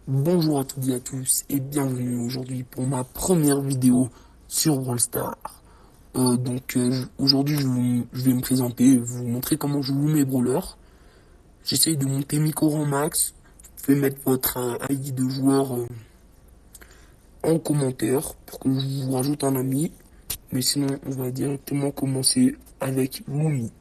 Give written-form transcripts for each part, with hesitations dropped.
Bonjour à toutes et à tous et bienvenue aujourd'hui pour ma première vidéo sur Brawl Stars. Aujourd'hui je vais me présenter et vous montrer comment je joue mes brawlers. J'essaye de monter mes corps en max. Vous pouvez mettre votre ID de joueur en commentaire pour que je vous rajoute un ami. Mais sinon on va directement commencer avec Lumi.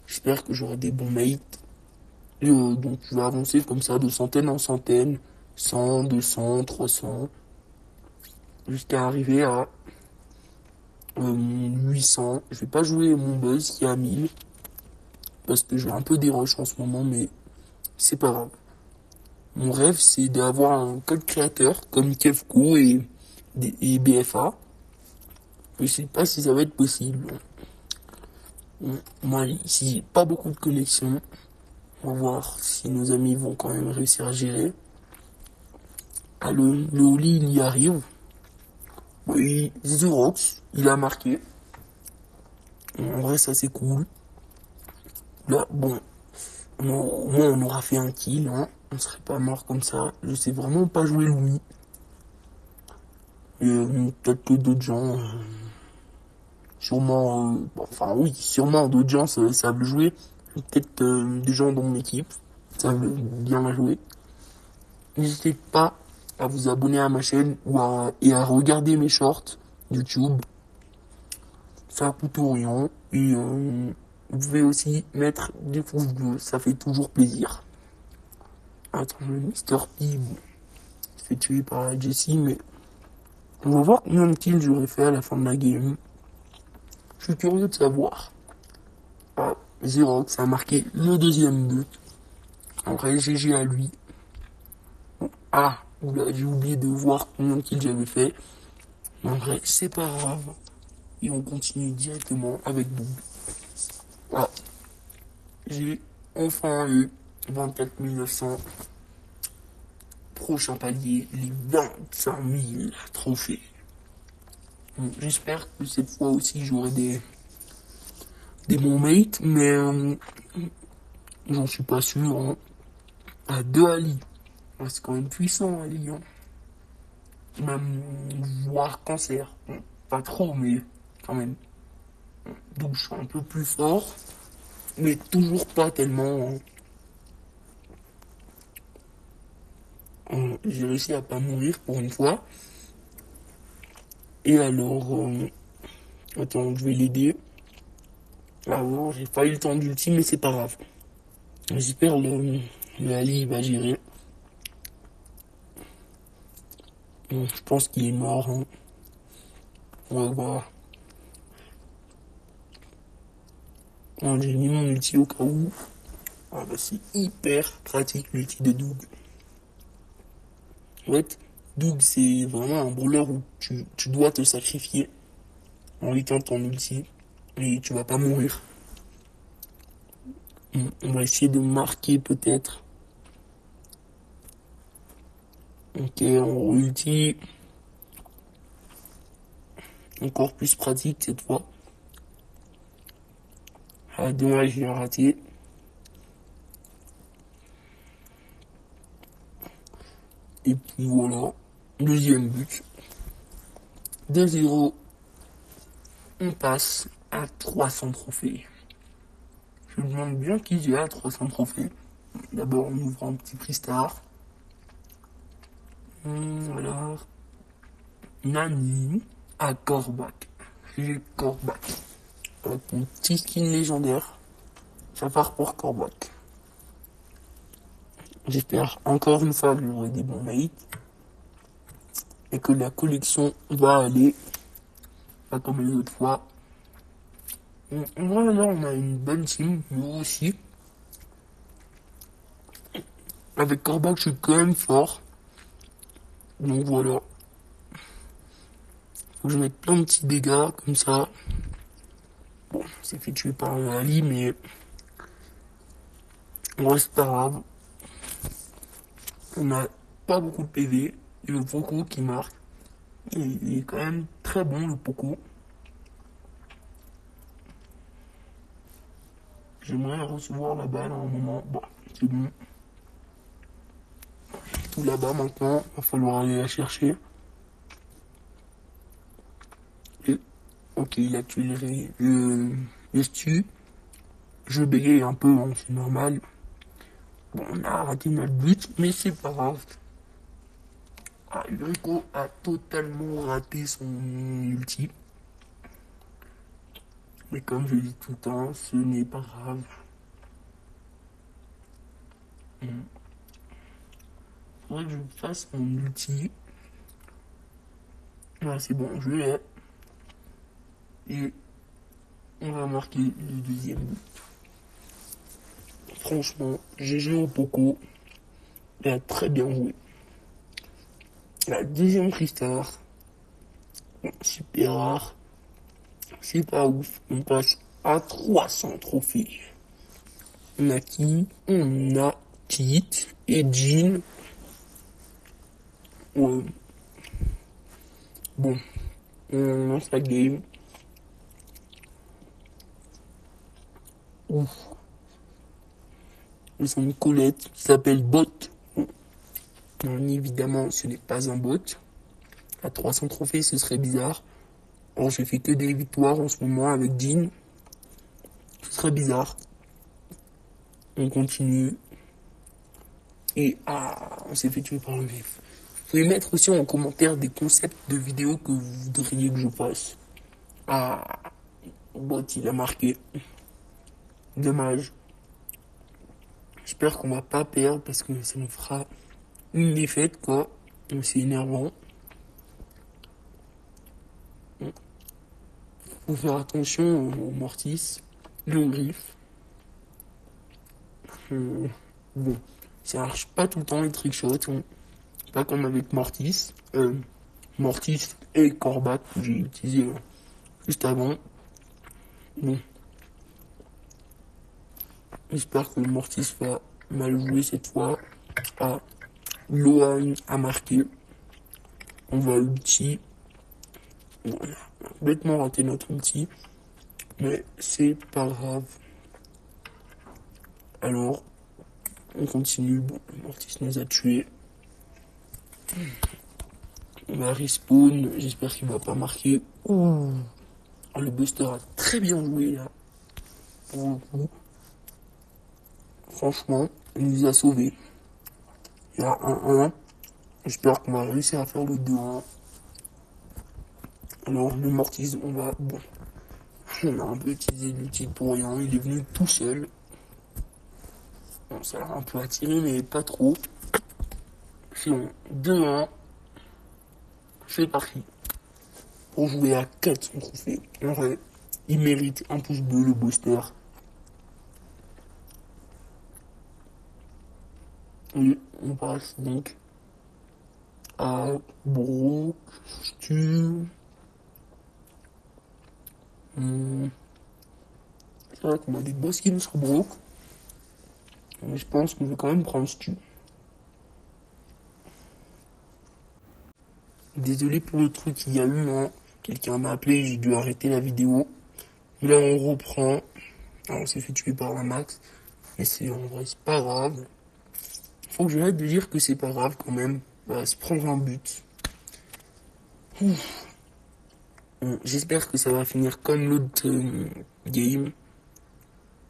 J'espère que j'aurai des bons mates. Donc je vais avancer comme ça de centaine en centaine. 100, 200, 300. Jusqu'à arriver à 800. Je vais pas jouer mon buzz qui est à 1000 parce que j'ai un peu des rushs en ce moment, mais c'est pas grave. Mon rêve, c'est d'avoir un code créateur comme Kevco et BFA. Je sais pas si ça va être possible. Moi, ici, pas beaucoup de connexions. On va voir si nos amis vont quand même réussir à gérer. Ah, le Oli, il y arrive. Oui, Xerox, il a marqué. En vrai, ça c'est cool. Là, bon, au moins on aura fait un kill, hein. On serait pas mort comme ça. Je sais vraiment pas jouer Lumi. Peut-être que d'autres gens, sûrement, enfin oui, sûrement d'autres gens savent le jouer. Peut-être des gens dans mon équipe savent bien la jouer. N'hésitez pas à vous abonner à ma chaîne et à regarder mes shorts YouTube. Ça coûte rien. Et vous pouvez aussi mettre des pouces bleus, ça fait toujours plaisir. Attends, le Mister P, bon, il se fait tuer par Jessie, mais on va voir combien de kills j'aurais fait à la fin de la game. Je suis curieux de savoir. Ah, Xerox a marqué le deuxième but. En vrai, GG à lui. Ah, oula, j'ai oublié de voir combien de kills j'avais fait. En vrai, c'est pas grave. Et on continue directement avec Boom. Ah, j'ai enfin eu 24 900. Prochain palier, les 25 000 trophées. J'espère que cette fois aussi j'aurai des bons mates, mais j'en suis pas sûr. Hein. À 2 Ali. C'est quand même puissant, Ali. Hein. Même voire cancer. Bon, pas trop, mais quand même. Donc je suis un peu plus fort, mais toujours pas tellement. Hein. J'ai réussi à pas mourir pour une fois. Et alors, attends, je vais l'aider. Alors, j'ai pas eu le temps d'ulti, mais c'est pas grave. J'espère le Ali va gérer. Bon, je pense qu'il est mort. Hein. On va voir. Bon, j'ai mis mon ulti au cas où. Ah bah c'est hyper pratique l'ulti de Doug. En fait, Doug c'est vraiment un brawler où tu dois te sacrifier en étant ton ulti. Et tu vas pas mourir. On va essayer de marquer peut-être. Ok, on ulti. Encore plus pratique cette fois. Ah dommage, j'ai raté. Et puis voilà. Deuxième but. 2-0. On passe à 300 trophées. Je me demande bien qui j'ai à 300 trophées. D'abord, on ouvre un petit prix star. Alors, Nani à Corbac. J'ai Corbac. Avec mon petit skin légendaire. Ça part pour Corbac. J'espère encore une fois que j'aurai des bons mates. Et que la collection va aller. Pas comme les autres fois. En vrai, là, on a une bonne team. Nous aussi. Avec Corbac, je suis quand même fort. Donc voilà. Faut que je mette plein de petits dégâts comme ça. Bon, c'est fait tuer par un Ali, mais ouais, c'est pas grave. On a pas beaucoup de PV. Et le Poco qui marque. Il est quand même très bon, le Poco. J'aimerais recevoir la balle à un moment. Bon, c'est bon. statue là-bas maintenant. Il va falloir aller la chercher. Et, ok, il a tué le stu. Je bégaye un peu, hein, c'est normal. Bon, on a raté notre but, mais c'est pas grave. Ah, Ulrico a totalement raté son ulti. Mais comme je dis tout le temps, ce n'est pas grave. Faudrait que je fasse mon ulti. Là, c'est bon, je l'ai. Et on va marquer le deuxième but. Franchement, GG au Poco. Il a très bien joué. La deuxième Freestar. Bon, super rare. C'est pas ouf. On passe à 300 trophées. On a qui? On a Kit et Jean. Ouais. Bon, on lance la game. Ouf. Ils ont une Colette qui s'appelle Bot. Bon, évidemment, ce n'est pas un bot. À 300 trophées, ce serait bizarre. Or, j'ai fait que des victoires en ce moment avec Jean. Ce serait bizarre. On continue. Et on s'est fait tuer par le mef. Vous pouvez mettre aussi en commentaire des concepts de vidéos que vous voudriez que je fasse. Bot, il a marqué. Dommage. J'espère qu'on va pas perdre parce que ça nous fera une défaite, quoi. Donc c'est énervant. Faut faire attention au Mortis, le griffe. Bon, ça marche pas tout le temps les trickshots, hein. Pas comme avec Mortis. Mortis et Corbat que j'ai utilisé juste avant. Bon. J'espère que le Mortis va mal jouer cette fois. Loan a marqué. On va ulti. On a complètement raté notre ulti. Mais c'est pas grave. Alors, on continue. Bon, le Mortis nous a tués. On va respawn. J'espère qu'il va pas marquer. Ouh. Oh, le Buster a très bien joué là. Pour le coup. Franchement, il nous a sauvés. Il y a 1-1. J'espère qu'on va réussir à faire le 2-1. Alors, le Mortis, on va... Bon. On a un peu utilisé l'outil pour rien. Il est venu tout seul. Bon, ça l'a un peu attiré, mais pas trop. C'est bon. 2-1. C'est parti. Pour jouer à 400 trophées. En vrai, il mérite un pouce bleu, le Buster. Et on passe donc à Brock, Stu. C'est vrai qu'on a des boss skins sur Brock. Mais je pense que je vais quand même prendre Stu. Désolé pour le truc qu'il y a eu, hein. Quelqu'un m'a appelé, j'ai dû arrêter la vidéo. Mais là, on reprend. Alors, on s'est fait tuer par la max. Mais c'est en vrai, c'est pas grave. Faut que j'arrête de dire que c'est pas grave quand même. On va se prendre un but. Bon, j'espère que ça va finir comme l'autre game.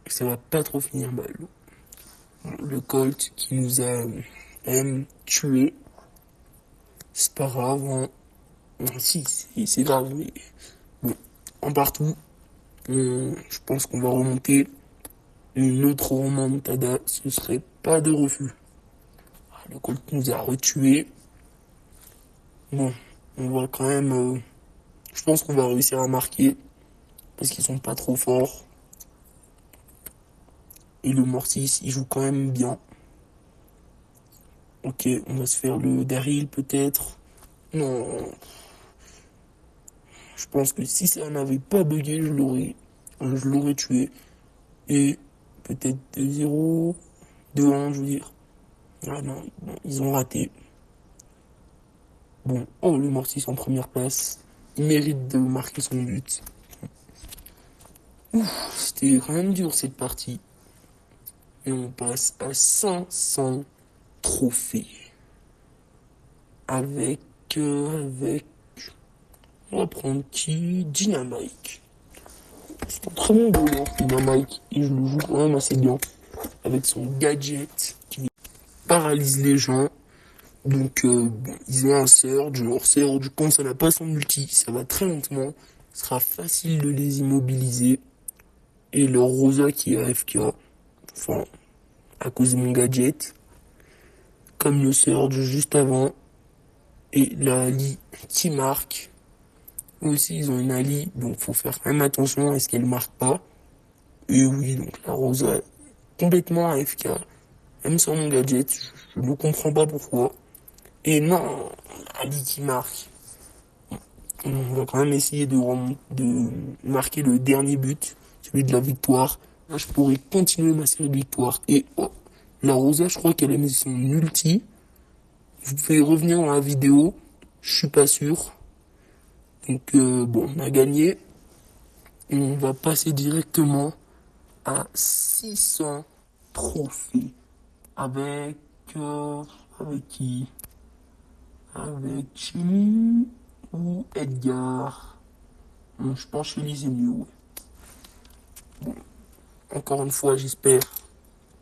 Que ça va pas trop finir mal. Bon, le Colt qui nous a tué. C'est pas grave, hein. Si, c'est grave, mais bon, en partout. Je pense qu'on va remonter. Une autre remontada, ce serait pas de refus. Le Colt nous a retués. Bon, on va quand même... je pense qu'on va réussir à marquer. Parce qu'ils sont pas trop forts. Et le Mortis, il joue quand même bien. Ok, on va se faire le Daryl peut-être. Non. Je pense que si ça n'avait pas bugué, je l'aurais tué. Et peut-être 2-0, 2-1, je veux dire. Ah non, ils ont raté. Bon, oh, le Mortis en première place. Il mérite de marquer son but. Ouf, c'était quand même dur cette partie. Et on passe à 500 trophées. avec, on va prendre qui? Dynamite. C'est un très bon joueur, Dynamite, et je le joue quand même assez bien. Avec son gadget qui paralyse les gens. Donc, bon, ils ont un Surge. Leur Surge, quand ça n'a pas son multi, ça va très lentement. Ce sera facile de les immobiliser. Et leur Rosa qui est AFK, enfin, à cause de mon gadget, comme le Surge juste avant. Et la Ali qui marque. Eux aussi, ils ont une Ali, donc faut faire quand même attention à ce qu'elle marque pas. Et oui, donc la Rosa, complètement AFK. Même sur mon gadget, je ne comprends pas pourquoi. Et non, Ali qui marque. On va quand même essayer de marquer le dernier but, celui de la victoire. Là, je pourrais continuer ma série de victoires. Et oh, la Rosa, je crois qu'elle a mis son multi. Vous pouvez revenir dans la vidéo. Je suis pas sûr. Donc bon, on a gagné. Et on va passer directement à 600 trophées. Avec... avec qui? Avec Chili ou Edgar? Bon, je pense que Chili c'est mieux, ouais. Bon, encore une fois, j'espère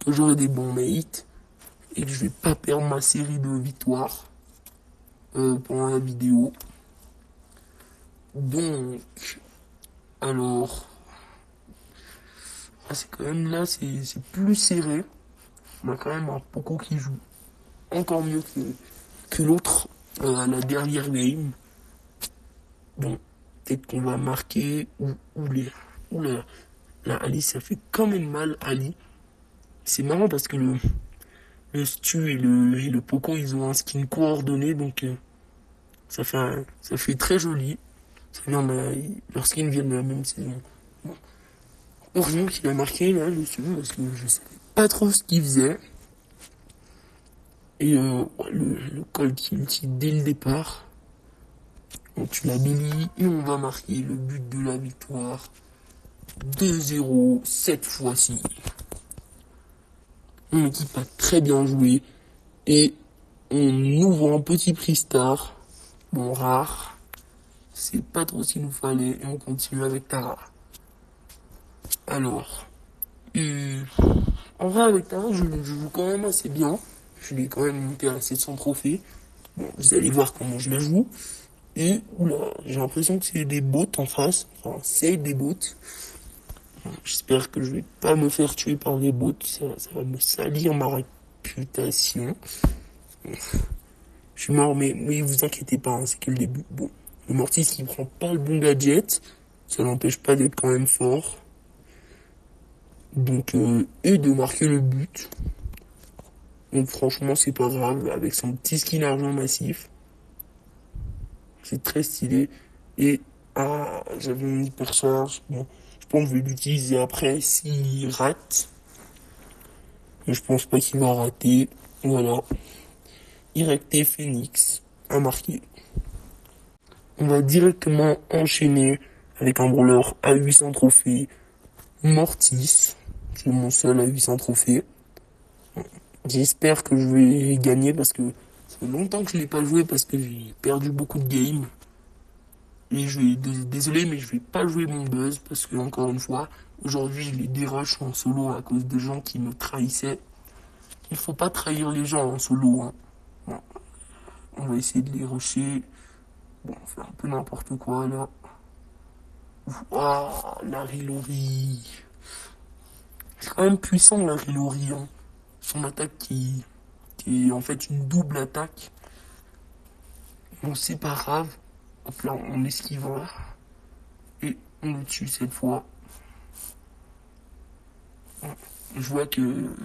que j'aurai des bons mates et que je vais pas perdre ma série de victoires pendant la vidéo. Donc, alors, c'est quand même là, c'est plus serré. On a quand même un Poco qui joue encore mieux que l'autre à la dernière game. Bon, peut-être qu'on va marquer ou la Ali, ça fait quand même mal, Ali. C'est marrant parce que le Stu et le Poco, ils ont un skin coordonné, donc ça fait très joli. Ça vient leurs skins viennent de la même saison. Bon. Heureusement qu'il a marqué là, le Stu, parce que je savais pas trop ce qu'il faisait. Et ouais, le Colt ulti dès le départ. On tue la Billy et on va marquer le but de la victoire. 2-0 cette fois-ci. Mon équipe a très bien joué. Et on ouvre un petit prix star. Bon, rare. C'est pas trop ce qu'il nous fallait. Et on continue avec Tara. Alors. En vrai, avec Tara, je joue quand même assez bien. Je l'ai quand même monté à 700 trophées. Bon, vous allez voir comment je la joue. Et, oula, j'ai l'impression que c'est des bots en face. Enfin, c'est des bots. J'espère que je vais pas me faire tuer par les bots. Ça va me salir ma réputation. Je suis mort, mais vous inquiétez pas, hein, c'est que le début. Bon, le Mortis qui prend pas le bon gadget, ça n'empêche pas d'être quand même fort. Donc, et de marquer le but. Donc franchement, c'est pas grave, avec son petit skin argent massif. C'est très stylé. Et, ah, j'avais une hypercharge. Bon, je pense que je vais l'utiliser après s'il rate. Mais je pense pas qu'il va rater. Voilà. Erecté Phoenix a marqué. On va directement enchaîner avec un brawler à 800 trophées. Mortis. C'est mon seul à 800 trophées. J'espère que je vais gagner parce que ça fait longtemps que je l'ai pas joué parce que j'ai perdu beaucoup de games. Et désolé, mais je vais pas jouer mon buzz parce que, encore une fois, aujourd'hui, je les dérush en solo à cause de gens qui me trahissaient. Il faut pas trahir les gens en solo, hein. Bon, on va essayer de les rusher. Bon, on fait un peu n'importe quoi, là. Ah, Larry Lori. C'est quand même puissant, Larry Lori, hein. Son attaque qui est en fait une double attaque. Bon, c'est pas grave. Hop là, on esquive et on le tue cette fois. Je vois que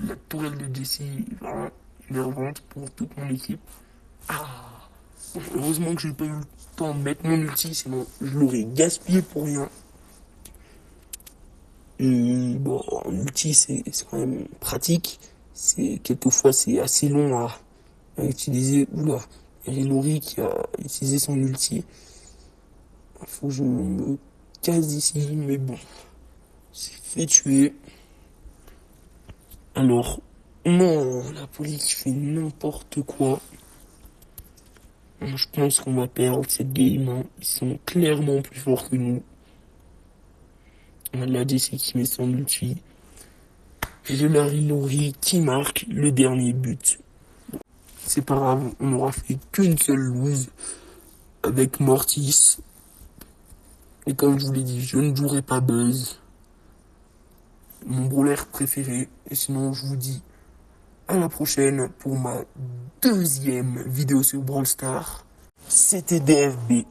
la tourelle de Jesse est vraiment énervante pour toute mon équipe. Ah, heureusement que j'ai pas eu le temps de mettre mon ulti, sinon je l'aurais gaspillé pour rien. Et bon, l'ulti c'est quand même pratique. Quelquefois c'est assez long à utiliser. Oula, il y a Lori qui a utilisé son ulti. Il faut que je me casse d'ici, mais bon, c'est fait tuer. Alors, non, la police qui fait n'importe quoi. Je pense qu'on va perdre cette game, hein. Ils sont clairement plus forts que nous. La DC qui met son ulti. J'ai Larry Laurie qui marque le dernier but. C'est pas grave, on n'aura fait qu'une seule lose avec Mortis. Et comme je vous l'ai dit, je ne jouerai pas Buzz, mon brawler préféré. Et sinon, je vous dis à la prochaine pour ma deuxième vidéo sur Brawl Stars. C'était DFB.